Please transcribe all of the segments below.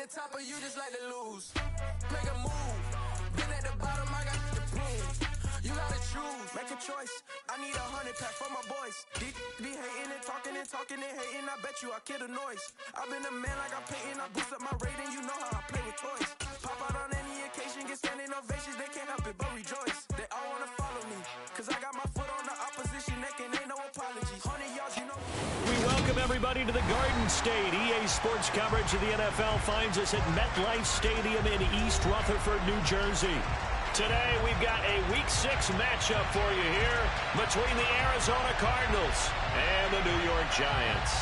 the top or you just like to lose. Make a move. Been at the bottom, I got the prove. You gotta choose. Make a choice. I need 100 pack for my boys. Be hating and talking and talking and hating. I bet you I kill the noise. I've been a man like I'm Peyton. I boost up my rating. You know how I play with toys. Pop out on any occasion, get standing ovations. They can't help it but rejoice. They all wanna follow me. Cause I got my foot on the opposition neck and ain't no apologies. 100 yards, you know. We welcome everybody to the Garden State. EA Sports coverage of the NFL finds us at MetLife Stadium in East Rutherford, New Jersey. Today, we've got a Week 6 matchup for you here between the Arizona Cardinals and the New York Giants.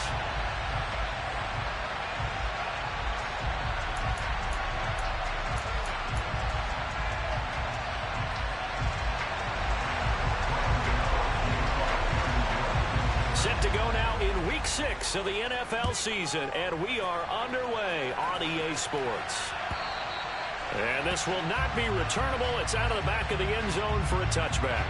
Set to go now in Week 6 of the NFL season, and we are underway on EA Sports. And this will not be returnable. It's out of the back of the end zone for a touchback.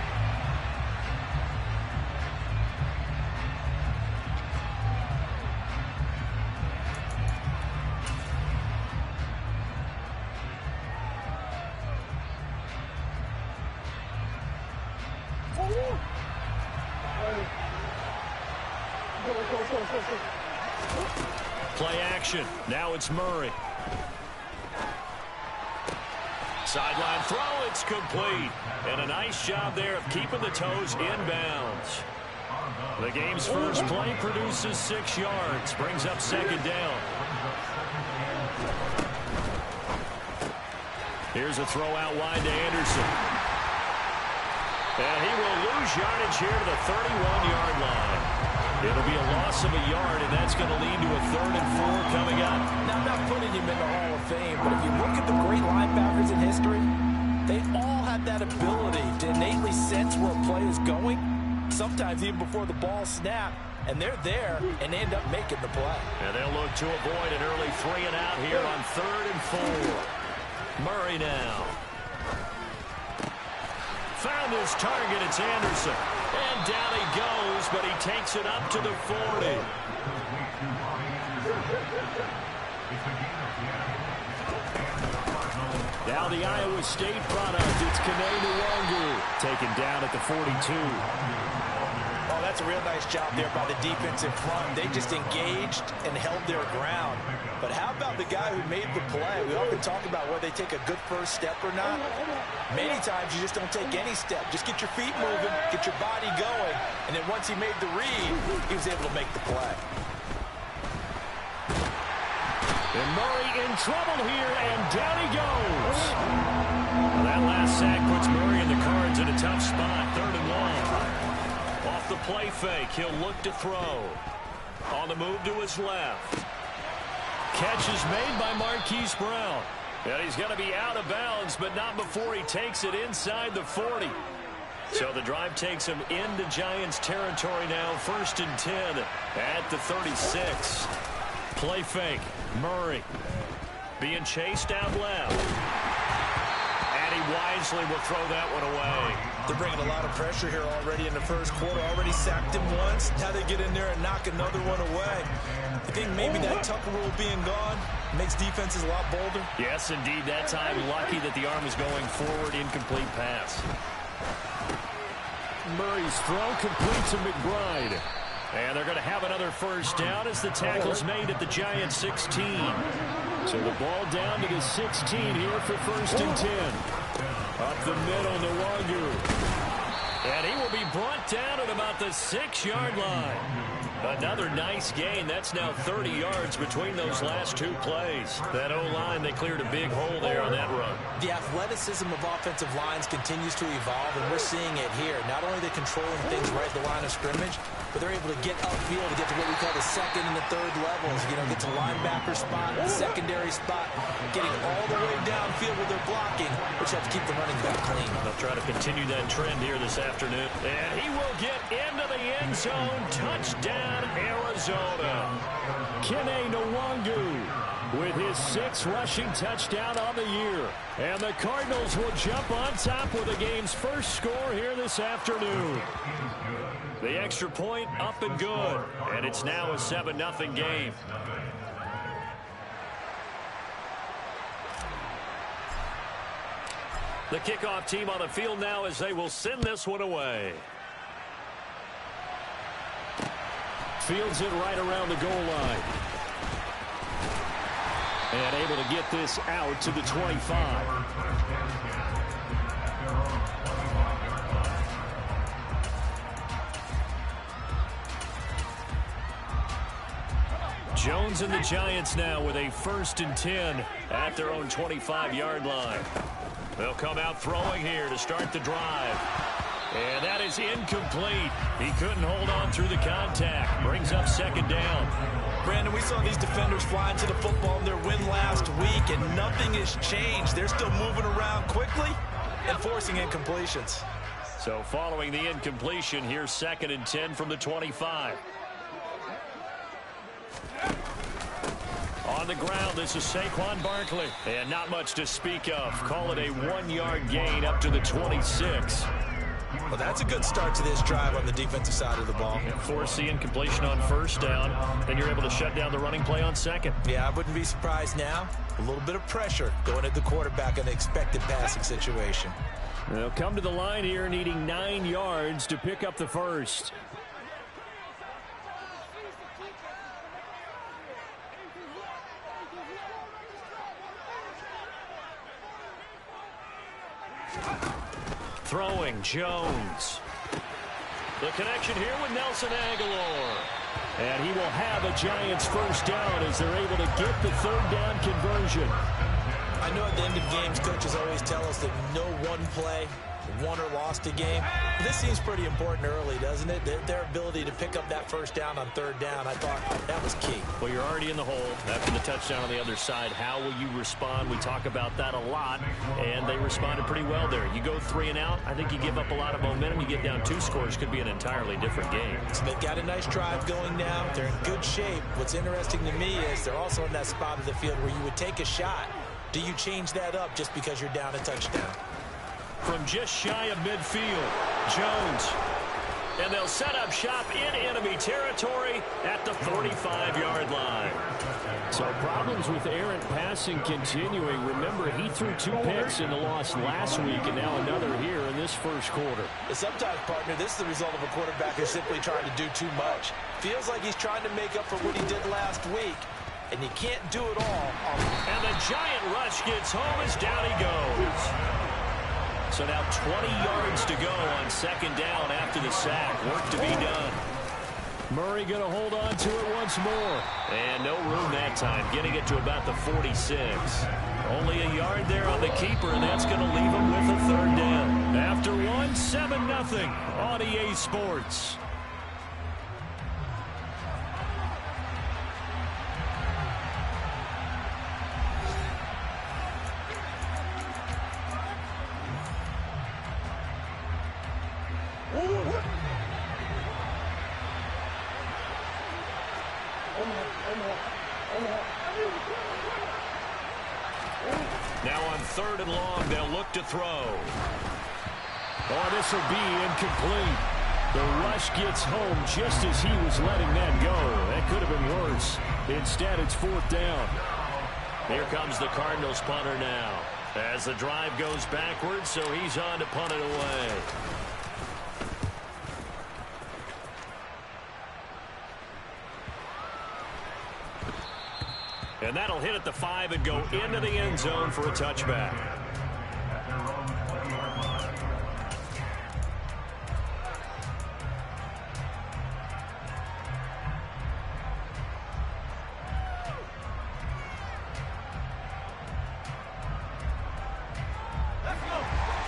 Play action. Now it's Murray. Sideline throw, it's complete. And a nice job there of keeping the toes in bounds. The game's first play produces 6 yards, brings up second down. Here's a throw out wide to Anderson. And he will lose yardage here to the 31-yard line. It'll be a loss of a yard, and that's going to lead to a 3rd and 4 coming up. Now, I'm not putting him in the Hall of Fame, but if you look at the great linebackers in history, they all have that ability to innately sense where a play is going, sometimes even before the ball snaps, and they're there and they end up making the play. And they'll look to avoid an early 3 and out here on 3rd and 4. Murray now. Found his target, it's Anderson. And down he goes, but he takes it up to the 40. Now the Iowa State product, it's Kene taken down at the 42. Oh, that's a real nice job there by the defensive front. They just engaged and held their ground. But how about the guy who made the play? We often talk about whether they take a good first step or not. Many times you just don't take any step. Just get your feet moving, get your body going, and then once he made the read, he was able to make the play. And Murray in trouble here, and down he goes. Well, that last sack puts Murray and the Cards in a tough spot, 3rd and 1. Off the play fake, he'll look to throw. On the move to his left. Catch is made by Marquise Brown. And he's going to be out of bounds, but not before he takes it inside the 40. So the drive takes him into Giants territory now, 1st and 10 at the 36. Play fake, Murray being chased out left. And he wisely will throw that one away. They're bringing a lot of pressure here already in the first quarter. Already sacked him once. Now they get in there and knock another one away. I think maybe that Tucker rule being gone makes defenses a lot bolder. Yes, indeed. That time, lucky that the arm was going forward. Incomplete pass. Murray's throw complete to McBride. And they're going to have another first down as the tackle's made at the Giants 16. So the ball down to the 16 here for 1st and 10. Up the middle, Nwangu. And he will be brought down at about the 6-yard line. Another nice gain. That's now 30 yards between those last 2 plays. That O-line, they cleared a big hole there on that run. The athleticism of offensive lines continues to evolve, and we're seeing it here. Not only are they controlling things right at the line of scrimmage, but they're able to get upfield to get to what we call the 2nd and the 3rd levels. You know, get to linebacker spot, the secondary spot, getting all the way downfield with their blocking, which helps keep the running back clean. They'll try to continue that trend here this afternoon. And he will get into the end zone. Touchdown, Arizona. Kene Nwangu with his 6th rushing touchdown on the year. And the Cardinals will jump on top with the game's first score here this afternoon. The extra point up and good. And it's now a 7-0 game. The kickoff team on the field now as they will send this one away. Fields it right around the goal line. And able to get this out to the 25. Jones and the Giants now with a 1st and 10 at their own 25-yard line. They'll come out throwing here to start the drive. And that is incomplete. He couldn't hold on through the contact. Brings up 2nd down. Brandon, we saw these defenders fly into the football in their win last week, and nothing has changed. They're still moving around quickly and forcing incompletions. So following the incompletion, here's 2nd and 10 from the 25. On the ground, this is Saquon Barkley. And not much to speak of. Call it a 1-yard gain up to the 26. Well, that's a good start to this drive on the defensive side of the ball. Force the incompletion on 1st down. Then you're able to shut down the running play on 2nd. Yeah, I wouldn't be surprised now. A little bit of pressure going at the quarterback in the expected passing situation. They'll come to the line here needing 9 yards to pick up the 1st. Throwing, Jones. The connection here with Nelson Aguilar. And he will have a Giants 1st down as they're able to get the 3rd down conversion. I know at the end of games, coaches always tell us that no one play won or lost a game. This seems pretty important early, doesn't it? Their ability to pick up that 1st down on 3rd down, I thought that was key. Well, you're already in the hole after the touchdown on the other side. How will you respond? We talk about that a lot, and they responded pretty well there. You go 3 and out, I think you give up a lot of momentum. You get down 2 scores, could be an entirely different game. So they've got a nice drive going now. They're in good shape. What's interesting to me is they're also in that spot of the field where you would take a shot. Do you change that up just because you're down a touchdown? From just shy of midfield, Jones. And they'll set up shop in enemy territory at the 45-yard line. So problems with errant passing continuing. Remember, he threw 2 picks in the loss last week, and now another here in this 1st quarter. Sometimes, partner, this is the result of a quarterback who's simply trying to do too much. Feels like he's trying to make up for what he did last week, and you can't do it all. And the giant rush gets home as down he goes. So now 20 yards to go on 2nd down after the sack. Work to be done. Murray going to hold on to it once more. And no room that time, getting it to about the 46. Only a yard there on the keeper, and that's going to leave him with a 3rd down. After 7-0 on EA Sports. Now on 3rd and long, they'll look to throw. Oh, this will be incomplete. The rush gets home just as he was letting that go. That could have been worse. Instead, it's 4th down. Here comes the Cardinals punter now. As the drive goes backwards, so he's on to punt it away. And that'll hit at the 5 and go into the end zone for a touchback.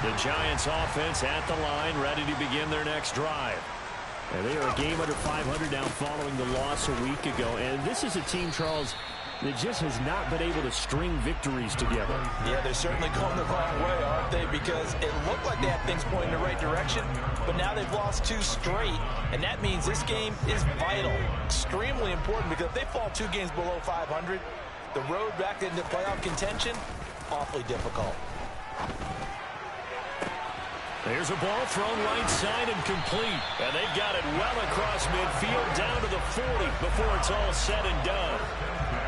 The Giants offense at the line, ready to begin their next drive. And they are a game under 500 now following the loss a week ago. And this is a team, Charles, that just has not been able to string victories together. Yeah, they're certainly going the wrong way, aren't they? Because it looked like they had things pointing in the right direction, but now they've lost 2 straight, and that means this game is vital, extremely important, because if they fall 2 games below 500, the road back into playoff contention, awfully difficult. There's a ball thrown right side and complete, and they've got it well across midfield down to the 40 before it's all said and done.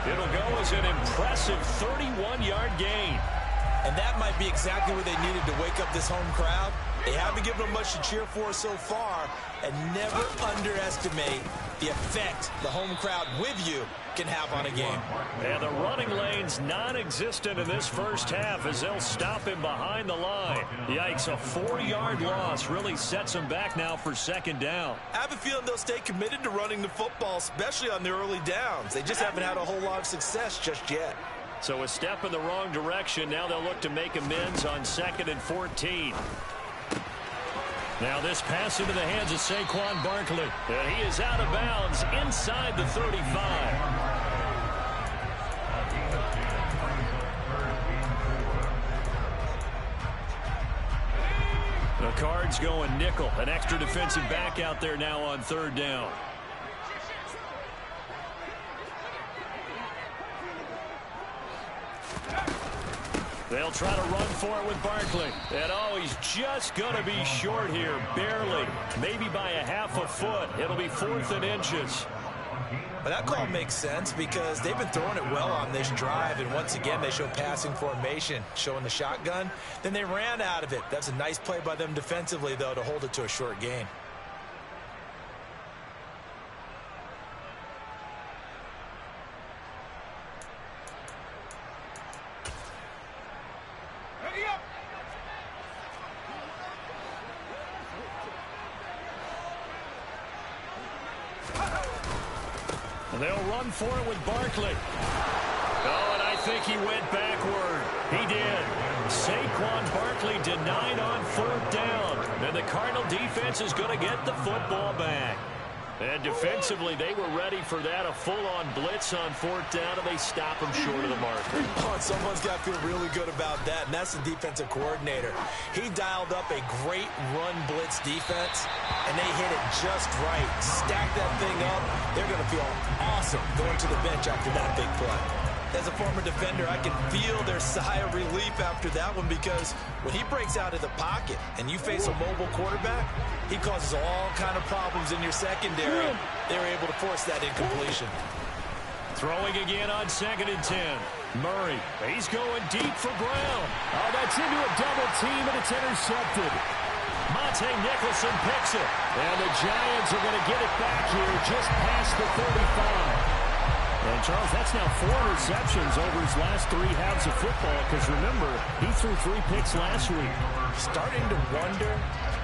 It'll go as an impressive 31-yard gain. And that might be exactly what they needed to wake up this home crowd. They haven't given them much to cheer for so far, and never underestimate the effect the home crowd with you can have on a game. And the running lane's non-existent in this first half as they'll stop him behind the line. Yikes, a 4-yard loss really sets them back now for second down. I have a feeling they'll stay committed to running the football, especially on the early downs. They just haven't had a whole lot of success just yet. So a step in the wrong direction. Now they'll look to make amends on 2nd and 14. Now this pass into the hands of Saquon Barkley. And he is out of bounds inside the 35. The Cards going nickel. An extra defensive back out there now on 3rd down. They'll try to run for it with Barkley. And oh, he's just going to be short here. Barely. Maybe by a half a foot. It'll be 4th and inches. But that call makes sense because they've been throwing it well on this drive. And once again, they show passing formation, showing the shotgun. Then they ran out of it. That's a nice play by them defensively, though, to hold it to a short gain. They'll run for it with Barkley. Oh, and I think he went backward. He did. Saquon Barkley denied on 4th down. And the Cardinal defense is going to get the football back. And defensively, they were ready for that. A full-on blitz on 4th down, and they stop him short of the marker. Oh, and someone's got to feel really good about that, and that's the defensive coordinator. He dialed up a great run blitz defense, and they hit it just right. Stack that thing up. They're going to feel awesome going to the bench after that big play. As a former defender, I can feel their sigh of relief after that one because when he breaks out of the pocket and you face a mobile quarterback, he causes all kind of problems in your secondary. They were able to force that incompletion. Throwing again on 2nd and 10. Murray, he's going deep for Brown. Oh, that's into a double team, and it's intercepted. Monte Nicholson picks it. And the Giants are going to get it back here just past the 35. And, Charles, that's now 4 receptions over his last 3 halves of football because, remember, he threw 3 picks last week. Starting to wonder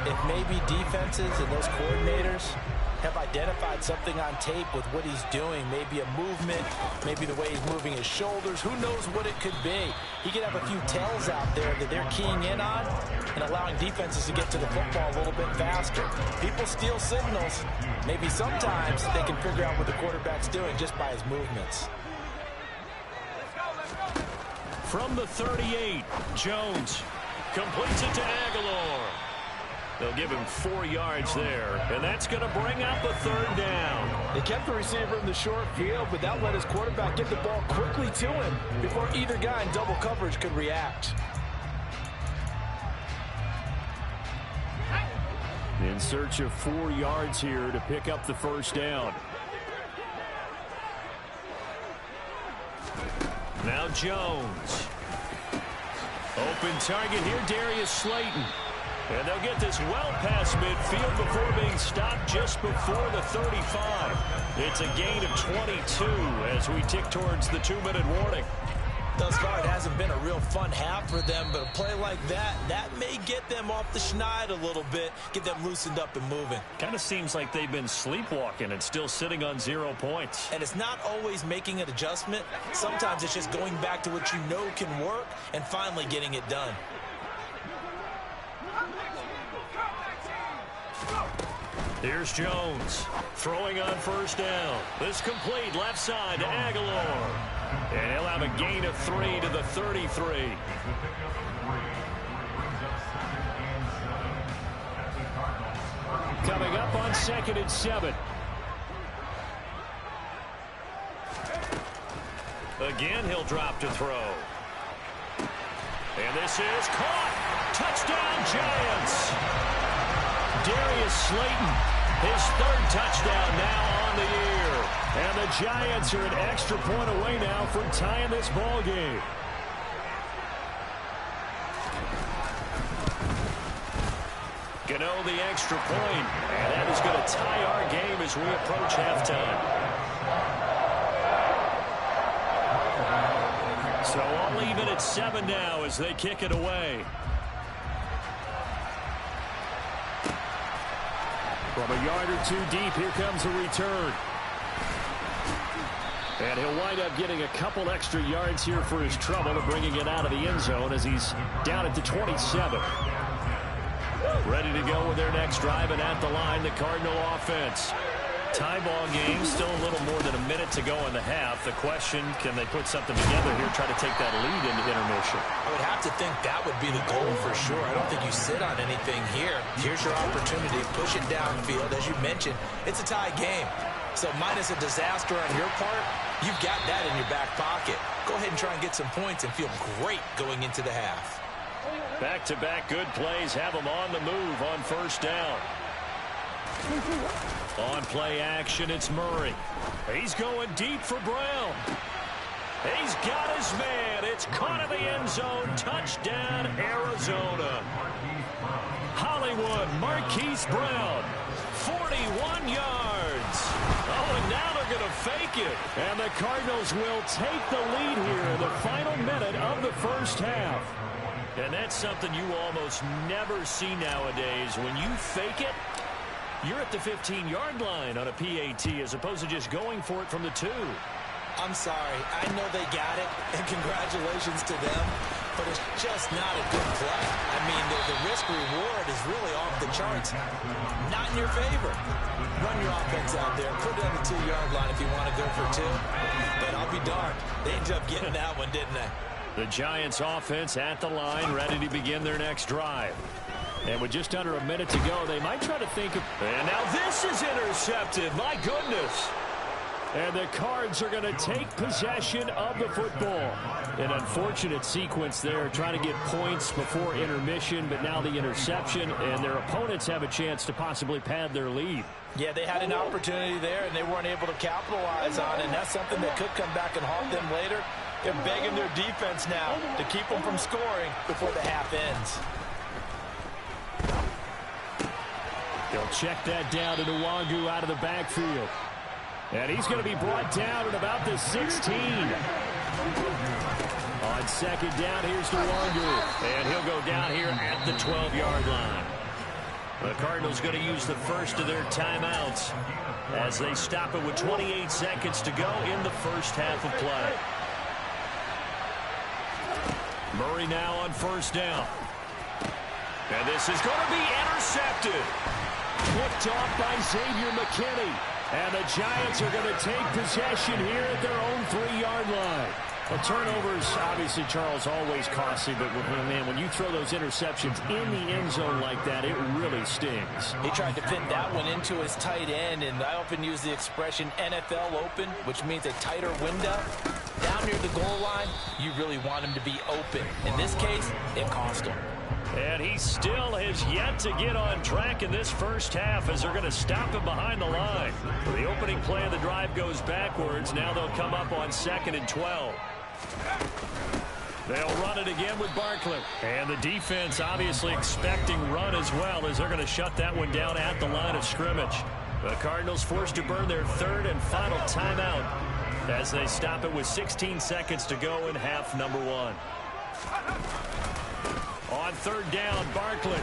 if maybe defenses and those coordinators have identified something on tape with what he's doing. Maybe a movement, maybe the way he's moving his shoulders. Who knows what it could be? He could have a few tells out there that they're keying in on and allowing defenses to get to the football a little bit faster. People steal signals. Maybe sometimes they can figure out what the quarterback's doing just by his movements. From the 38, Jones completes it to Aguilar. They'll give him 4 yards there, and that's going to bring up a 3rd down. They kept the receiver in the short field, but that let his quarterback get the ball quickly to him before either guy in double coverage could react. In search of 4 yards here to pick up the 1st down. Now Jones. Open target here, Darius Slayton. And they'll get this well past midfield before being stopped just before the 35. It's a gain of 22 as we tick towards the 2-minute warning. Thus far, it hasn't been a real fun half for them, but a play like that may get them off the schneid a little bit, get them loosened up and moving. Kind of seems like they've been sleepwalking and still sitting on 0 points. And it's not always making an adjustment. Sometimes it's just going back to what you know can work and finally getting it done. Here's Jones throwing on 1st down. This complete left side to Aguilar. And he'll have a gain of 3 to the 33. Coming up on 2nd and 7. Again, he'll drop to throw. And this is caught. Touchdown, Giants. Darius Slayton, his 3rd touchdown now on the year. And the Giants are an extra point away now from tying this ball game. know the extra point, and that is going to tie our game as we approach halftime. So all even at 7 now as they kick it away. From a yard or two deep, here comes a return. And he'll wind up getting a couple extra yards here for his trouble and bringing it out of the end zone as he's down at the 27. Ready to go with their next drive, and at the line, the Cardinal offense. Tie ball game, still a little more than a minute to go in the half. The question, can they put something together here, try to take that lead into intermission? I would have to think that would be the goal for sure. I don't think you sit on anything here. Here's your opportunity. Push it downfield. As you mentioned, it's a tie game. So minus a disaster on your part, you've got that in your back pocket. Go ahead and try and get some points and feel great going into the half. Back-to-back good plays have them on the move on first down. On play action, it's Murray. He's going deep for Brown. He's got his man. It's caught in the end zone. Touchdown, Arizona. Hollywood, Marquise Brown, 41 yards. Oh, and now they're going to fake it. And the Cardinals will take the lead here in the final minute of the first half. And that's something you almost never see nowadays. When you fake it, you're at the 15-yard line on a PAT as opposed to just going for it from the 2. I'm sorry. I know they got it, and congratulations to them, but it's just not a good play. I mean, the risk-reward is really off the charts. Not in your favor. Run your offense out there. Put it on the 2-yard line if you want to go for 2. But I'll be darned. They ended up getting that one, didn't they? The Giants offense at the line, ready to begin their next drive. And with just under a minute to go, they might try to think of... And now this is intercepted. My goodness. And the Cards are going to take possession of the football. An unfortunate sequence there, trying to get points before intermission, but now the interception, and their opponents have a chance to possibly pad their lead. Yeah, they had an opportunity there, and they weren't able to capitalize on it, and that's something that could come back and haunt them later. They're begging their defense now to keep them from scoring before the half ends. They'll check that down to Nwangu out of the backfield. And he's going to be brought down at about the 16. On second down, here's Nwangu. And he'll go down here at the 12-yard line. The Cardinals going to use the first of their timeouts as they stop it with 28 seconds to go in the first half of play. Murray now on first down. And this is going to be intercepted. Picked off by Xavier McKinney. And the Giants are going to take possession here at their own 3-yard line. Well, turnovers, obviously, Charles, always costly. But, man, when you throw those interceptions in the end zone like that, it really stings. He tried to fit that one into his tight end, and I often use the expression NFL open, which means a tighter window. Down near the goal line, you really want him to be open. In this case, it cost him. And he still has yet to get on track in this first half as they're going to stop him behind the line. The opening play of the drive goes backwards. Now they'll come up on 2nd and 12. They'll run it again with Barkley. And the defense obviously expecting run as well as they're going to shut that one down at the line of scrimmage. The Cardinals forced to burn their third and final timeout as they stop it with 16 seconds to go in half number 1. On third down, Barkley.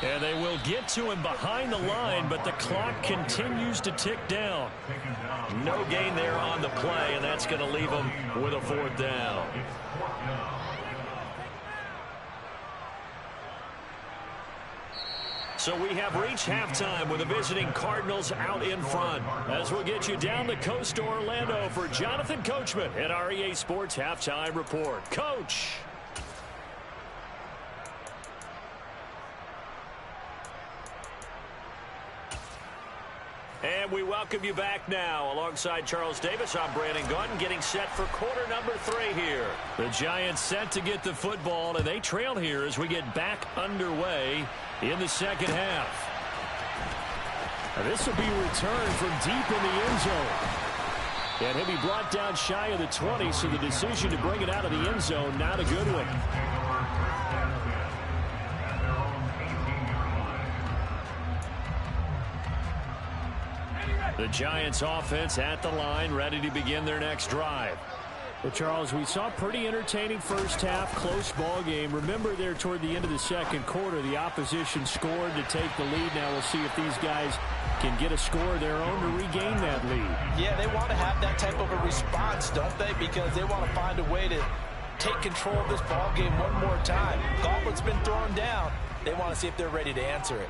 And they will get to him behind the line, but the clock continues to tick down. No gain there on the play, and that's going to leave them with a 4th down. So we have reached halftime with the visiting Cardinals out in front. As we'll get you down the coast to Orlando for Jonathan Coachman at our EA Sports Halftime Report. Coach. And we welcome you back now. Alongside Charles Davis, I'm Brandon Gutton, getting set for quarter number 3 here. The Giants set to get the football, and they trail here as we get back underway in the second half. And this will be returned from deep in the end zone. And he'll be brought down shy of the 20, so the decision to bring it out of the end zone, not a good one. The Giants offense at the line, ready to begin their next drive. Well, Charles, we saw a pretty entertaining first half, close ball game. Remember there toward the end of the second quarter, the opposition scored to take the lead. Now we'll see if these guys can get a score of their own to regain that lead. Yeah, they want to have that type of a response, don't they? Because they want to find a way to take control of this ball game one more time. Gauntlet's been thrown down. They want to see if they're ready to answer it.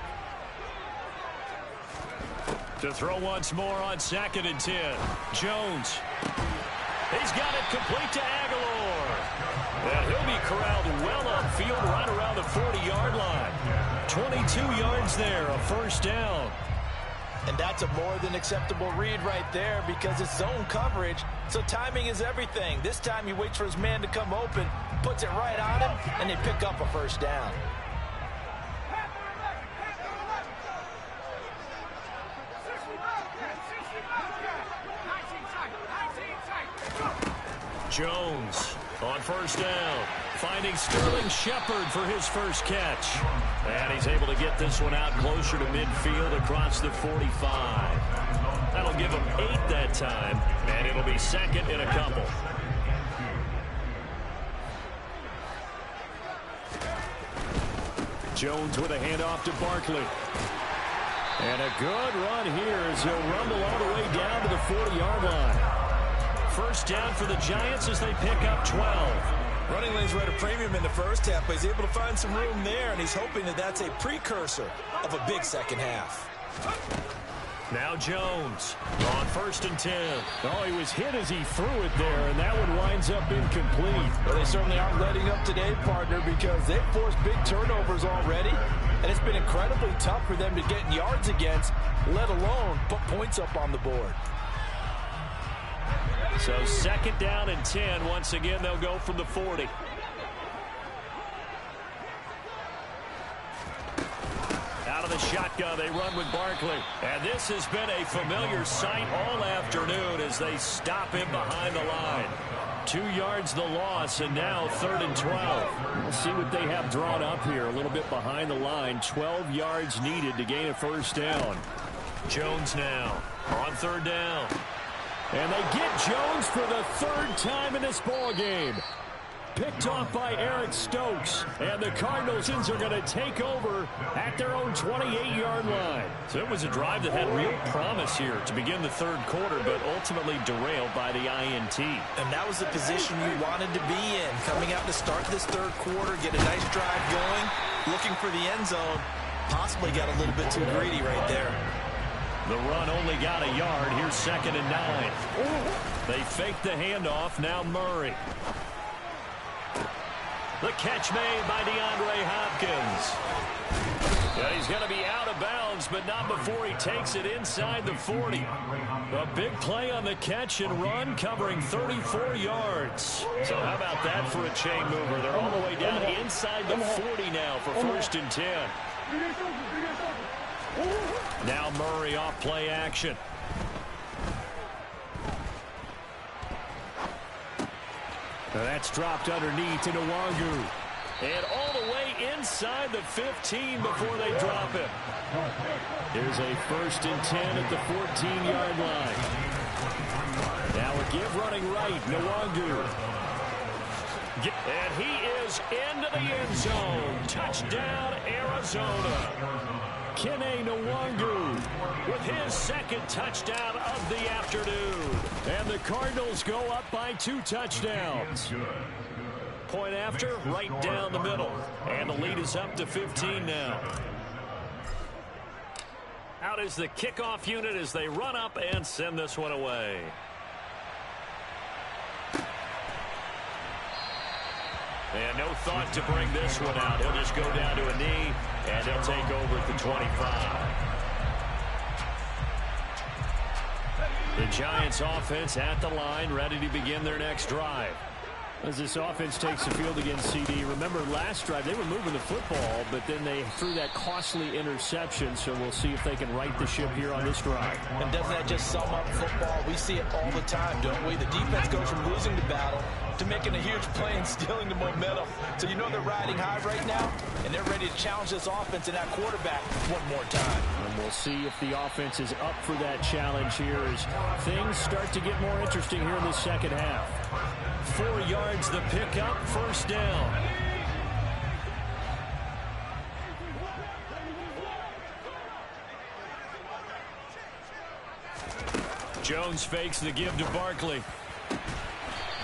To throw once more on 2nd and 10. Jones. He's got it complete to Aguilar. And he'll be corralled well upfield right around the 40-yard line. 22 yards there, a first down. And that's a more than acceptable read right there because it's zone coverage, so timing is everything. This time he waits for his man to come open, puts it right on him, and they pick up a first down. Jones on first down, finding Sterling Shepard for his first catch. And he's able to get this one out closer to midfield across the 45. That'll give him 8 that time, and it'll be second in a couple. Jones with a handoff to Barkley. And a good run here as he'll rumble all the way down to the 40-yard line. First down for the Giants as they pick up 12. Running lanes were at a premium in the first half, but he's able to find some room there, and he's hoping that that's a precursor of a big second half. Now Jones on 1st and 10. Oh, he was hit as he threw it there, and that one winds up incomplete. Well, they certainly aren't letting up today, partner, because they've forced big turnovers already, and it's been incredibly tough for them to get yards against, let alone put points up on the board. So 2nd down and 10. Once again, they'll go from the 40. Out of the shotgun, they run with Barkley. And this has been a familiar sight all afternoon as they stop him behind the line. 2 yards the loss, and now 3rd and 12. We'll see what they have drawn up here. A little bit behind the line. 12 yards needed to gain a first down. Jones now on 3rd down. And they get Jones for the 3rd time in this ball game. Picked off by Eric Stokes. And the Cardinals are going to take over at their own 28-yard line. So it was a drive that had real promise here to begin the 3rd quarter, but ultimately derailed by the INT. And that was the position you wanted to be in. Coming out to start this 3rd quarter, get a nice drive going, looking for the end zone. Possibly got a little bit too greedy right there. The run only got a yard. Here's 2nd and 9. They fake the handoff. Now Murray. The catch made by DeAndre Hopkins. Yeah, he's going to be out of bounds, but not before he takes it inside the 40. A big play on the catch and run, covering 34 yards. So how about that for a chain mover? They're all the way down inside the 40 now for 1st and 10. Now Murray off play action. Now that's dropped underneath to Nwangu. And all the way inside the 15 before they drop it. There's a 1st and 10 at the 14-yard line. Now a give running right, Nwangu. And he is into the end zone. Touchdown, Arizona. Kene Nwangu with his 2nd touchdown of the afternoon. And the Cardinals go up by 2 touchdowns. Point after, right down the middle. And the lead is up to 15 now. Out is the kickoff unit as they run up and send this one away. And no thought to bring this one out. He'll just go down to a knee, and he'll take over at the 25. The Giants offense at the line, ready to begin their next drive. As this offense takes the field against CD, remember last drive they were moving the football, but then they threw that costly interception, so we'll see if they can right the ship here on this drive. And doesn't that just sum up football? We see it all the time, don't we? The defense goes from losing the battle to making a huge play and stealing the momentum. So you know they're riding high right now, and they're ready to challenge this offense and that quarterback one more time. And we'll see if the offense is up for that challenge here as things start to get more interesting here in the second half. 4 yards the pickup, first down. Jones fakes the give to Barkley.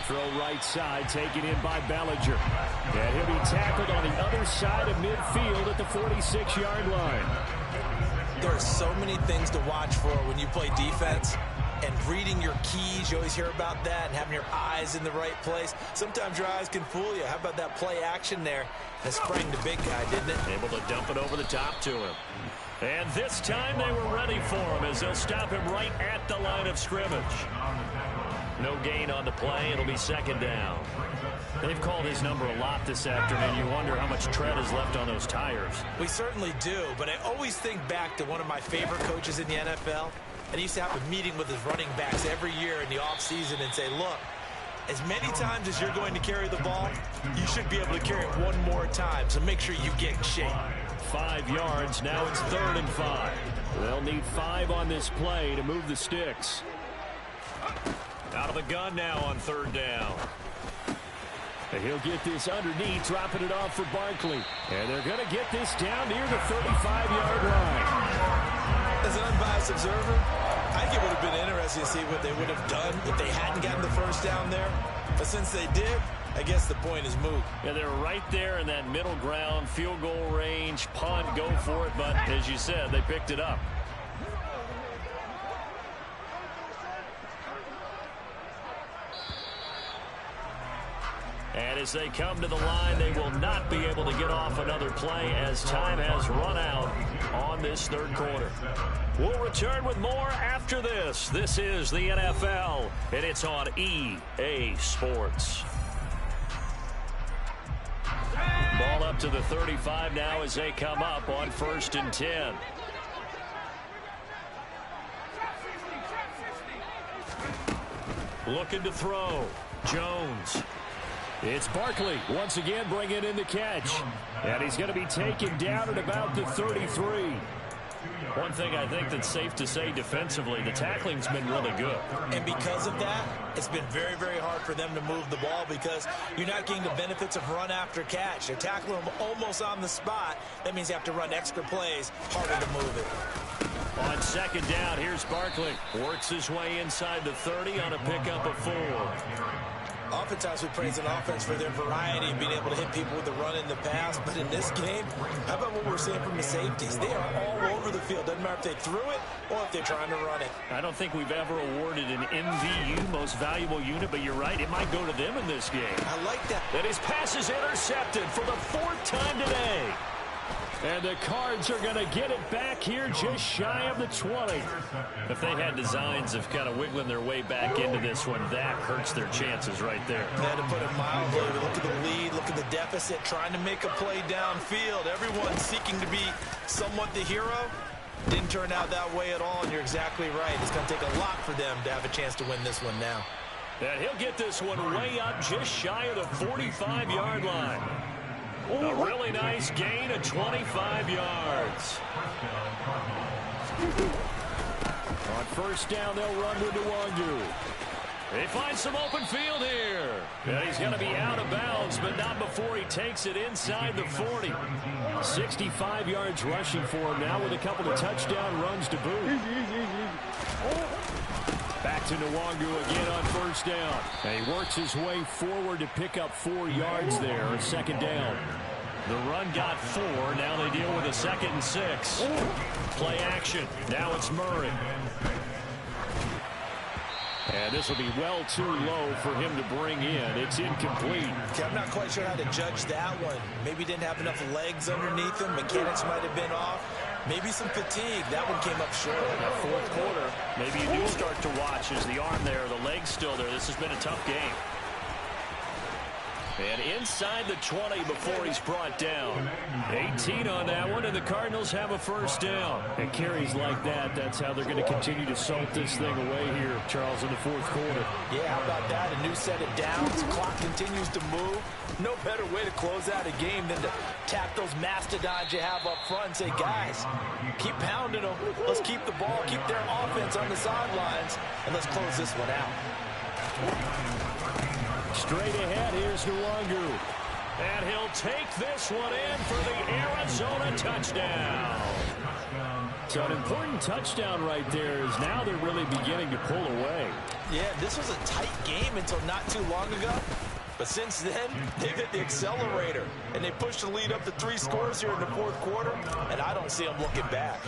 Throw right side, taken in by Bellinger. And he'll be tackled on the other side of midfield at the 46-yard line. There are so many things to watch for when you play defense. And reading your keys, you always hear about that, and having your eyes in the right place. Sometimes your eyes can fool you. How about that play action there? That sprang the big guy, didn't it? Able to dump it over the top to him. And this time they were ready for him as they'll stop him right at the line of scrimmage. No gain on the play. It'll be second down. They've called his number a lot this afternoon. You wonder how much tread is left on those tires. We certainly do, but I always think back to one of my favorite coaches in the NFL. And he used to have a meeting with his running backs every year in the offseason and say, look, as many times as you're going to carry the ball, you should be able to carry it one more time. So make sure you get in shape. 5 yards. Now it's 3rd and 5. They'll need 5 on this play to move the sticks. Out of the gun now on 3rd down. And he'll get this underneath, dropping it off for Barkley. And they're going to get this down near the 35-yard line. As an unbiased observer, I think it would have been interesting to see what they would have done if they hadn't gotten the first down there. But since they did, I guess the point is moot. Yeah, they're right there in that middle ground, field goal range, punt, go for it. But as you said, they picked it up. And as they come to the line, they will not be able to get off another play as time has run out on this 3rd quarter. We'll return with more after this. This is the NFL, and it's on EA Sports. Ball up to the 35 now as they come up on 1st and 10. Looking to throw. Jones. It's Barkley once again bringing in the catch. And he's going to be taken down at about the 33. One thing I think that's safe to say defensively, the tackling's been really good. And because of that, it's been very, very hard for them to move the ball because you're not getting the benefits of run after catch. They're tackling them almost on the spot. That means you have to run extra plays, harder to move it. On 2nd down, here's Barkley. Works his way inside the 30 on a pickup of 4. Oftentimes we praise an offense for their variety and being able to hit people with the run in the pass. But in this game, how about what we're seeing from the safeties? They are all over the field. Doesn't matter if they threw it or if they're trying to run it. I don't think we've ever awarded an MVU, most valuable unit, but you're right. It might go to them in this game. I like that. And his pass is intercepted for the 4th time today. And the Cards are going to get it back here just shy of the 20. If they had designs of kind of wiggling their way back into this one, that hurts their chances right there. They had to put it mildly. Look at the lead. Look at the deficit. Trying to make a play downfield. Everyone seeking to be somewhat the hero. Didn't turn out that way at all, and you're exactly right. It's going to take a lot for them to have a chance to win this one now. And he'll get this one way up just shy of the 45-yard line. A really nice gain of 25 yards. On 1st down, they'll run with Nwangu. They find some open field here. And he's going to be out of bounds, but not before he takes it inside the 40. 65 yards rushing for him now with a couple of touchdown runs to boot. Back to Nwangu again on 1st down. And he works his way forward to pick up 4 yards there on 2nd down. The run got 4. Now they deal with a 2nd and 6. Play action. Now it's Murray. And this will be well too low for him to bring in. It's incomplete. Okay, I'm not quite sure how to judge that one. Maybe didn't have enough legs underneath him. Mechanics might have been off. Maybe some fatigue. That one came up short. That 4th quarter, maybe you do start to watch as the arm there, the leg's still there. This has been a tough game. And inside the 20 before he's brought down. 18 on that one, and the Cardinals have a first down. And carries like that, that's how they're going to continue to salt this thing away here, Charles, in the fourth quarter. Yeah, how about that? A new set of downs. Clock continues to move. No better way to close out a game than to tap those mastodons you have up front and say, guys, keep pounding them. Let's keep the ball, keep their offense on the sidelines, and let's close this one out. Straight ahead, here's Nwangu. And he'll take this one in for the Arizona touchdown. So an important touchdown right there is now they're really beginning to pull away. Yeah, this was a tight game until not too long ago. But since then, they've hit the accelerator. And they pushed the lead up to 3 scores here in the fourth quarter. And I don't see them looking back.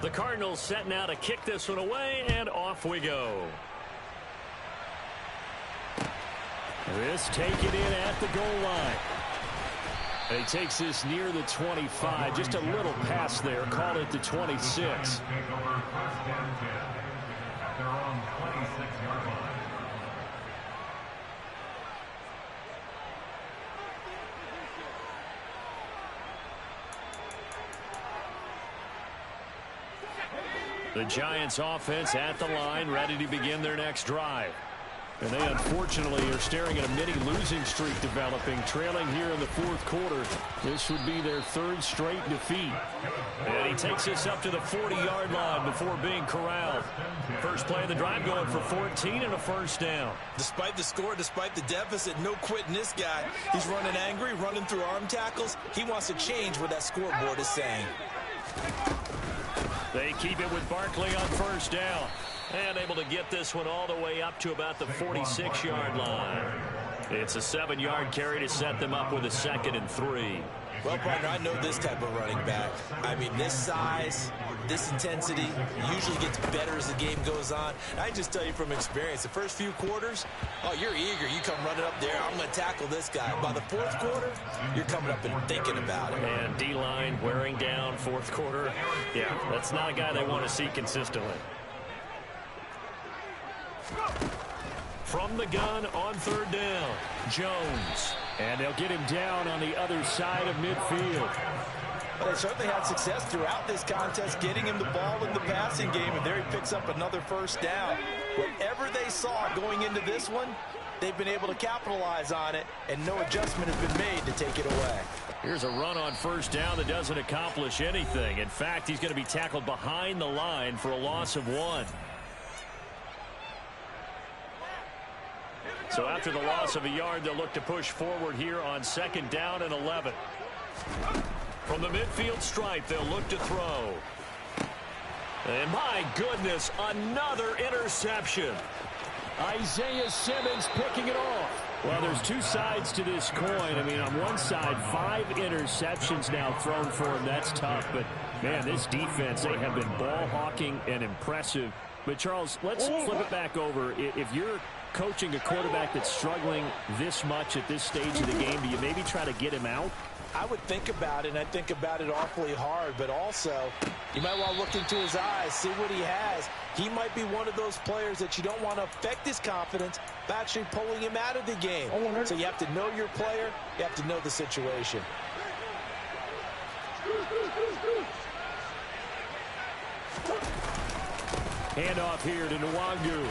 The Cardinals set now to kick this one away, and off we go. This taken in at the goal line. And he takes this near the 25. Just a little pass there. Call it the 26. The Giants offense at the line, ready to begin their next drive. And they unfortunately are staring at a mini losing streak developing, trailing here in the fourth quarter. This would be their 3rd straight defeat. And he takes this up to the 40-yard line before being corralled. First play of the drive going for 14 and a first down. Despite the score, despite the deficit, no quitting this guy. He's running angry, running through arm tackles. He wants to change what that scoreboard is saying. They keep it with Barkley on first down. And able to get this one all the way up to about the 46-yard line. It's a 7-yard carry to set them up with a 2nd and 3. Well, partner, I know this type of running back. I mean, this size, this intensity usually gets better as the game goes on. I just tell you from experience, the first few quarters, oh, you're eager. You come running up there, I'm going to tackle this guy. By the fourth quarter, you're coming up and thinking about it. And D-line wearing down fourth quarter. Yeah, that's not a guy they want to see consistently. From the gun on 3rd down, Jones. And they'll get him down on the other side of midfield. Well, they certainly had success throughout this contest, getting him the ball in the passing game, and there he picks up another first down. Whatever they saw going into this one, they've been able to capitalize on it, and no adjustment has been made to take it away. Here's a run on first down that doesn't accomplish anything. In fact, he's going to be tackled behind the line for a loss of 1. So after the loss of a yard, they'll look to push forward here on 2nd down and 11. From the midfield stripe, they'll look to throw. And my goodness, another interception. Isaiah Simmons picking it off. Well, there's 2 sides to this coin. I mean, on one side, 5 interceptions now thrown for him. That's tough. But, man, this defense, they have been ball hawking and impressive. But, Charles, let's flip it back over. If you're coaching a quarterback that's struggling this much at this stage of the game, do you maybe try to get him out? I would think about it, and I think about it awfully hard, but also you might want to look into his eyes, see what he has. He might be one of those players that you don't want to affect his confidence by actually pulling him out of the game. So you have to know your player, you have to know the situation. Handoff here to Nwangu.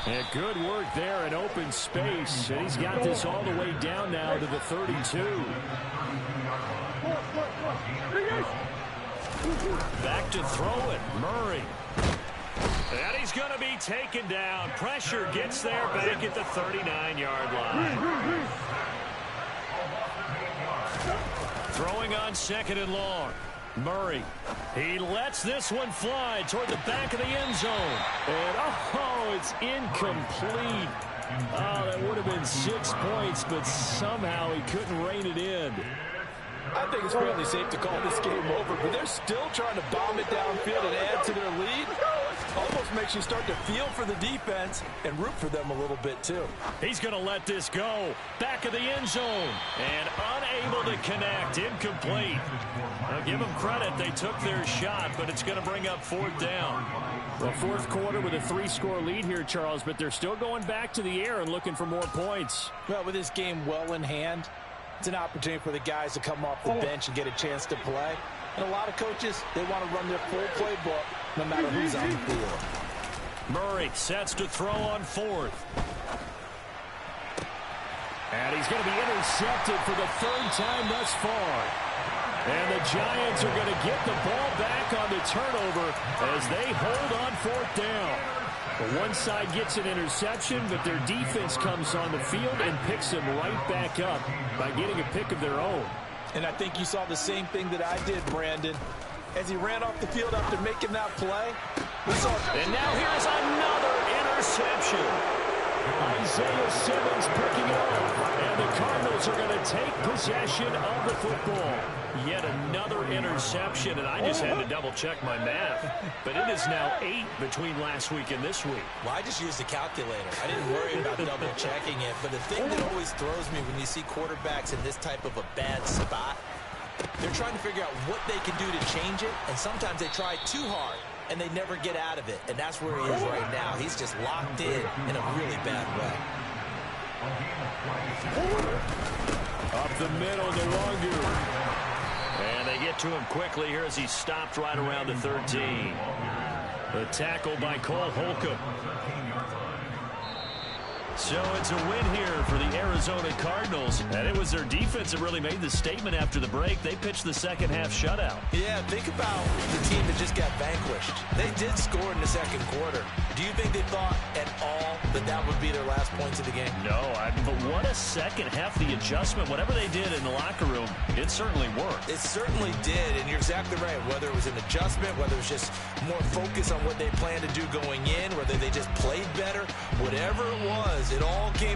And good work there in open space. And he's got this all the way down now to the 32. Back to throw it, Murray. And he's going to be taken down. Pressure gets there back at the 39-yard line. Throwing on 2nd and long. Murray, he lets this one fly toward the back of the end zone. And, oh, it's incomplete. Oh, that would have been 6 points, but somehow he couldn't rein it in. I think it's fairly safe to call this game over, but they're still trying to bomb it downfield and add to their lead. Almost makes you start to feel for the defense and root for them a little bit, too. He's going to let this go. Back of the end zone. And unable Unable to connect. Incomplete. Now give them credit. They took their shot, but it's going to bring up fourth down. Well, fourth quarter with a 3-score lead here, Charles, but they're still going back to the air and looking for more points. Well, with this game well in hand, it's an opportunity for the guys to come off the bench and get a chance to play. And a lot of coaches, they want to run their full playbook no matter who's on the field. Murray sets to throw on fourth. And he's going to be intercepted for the third time thus far. And the Giants are going to get the ball back on the turnover as they hold on fourth down. Well, one side gets an interception, but their defense comes on the field and picks them right back up by getting a pick of their own. And I think you saw the same thing that I did, Brandon. As he ran off the field after making that play, we saw... And now here's another interception. Isaiah Simmons picking it up. And the Cardinals are going to take possession of the football. Yet another interception, and I just had to double-check my math. But it is now 8 between last week and this week. Well, I just used the calculator. I didn't worry about double-checking it. But the thing that always throws me when you see quarterbacks in this type of a bad spot, they're trying to figure out what they can do to change it, and sometimes they try too hard, and they never get out of it. And that's where he is right now. He's just locked in a really bad way. Up the middle to Longu. And they get to him quickly here as he stopped right around the 13. The tackle by Cole Holcomb. So it's a win here for the Arizona Cardinals. And it was their defense that really made the statement after the break. They pitched the second half shutout. Yeah, think about the team that just got vanquished. They did score in the second quarter. Do you think they thought at all that that would be their last points of the game? No, but what a second half. The adjustment, whatever they did in the locker room, it certainly worked. It certainly did, and you're exactly right. Whether it was an adjustment, whether it was just more focus on what they planned to do going in, whether they just played better, whatever it was, it all came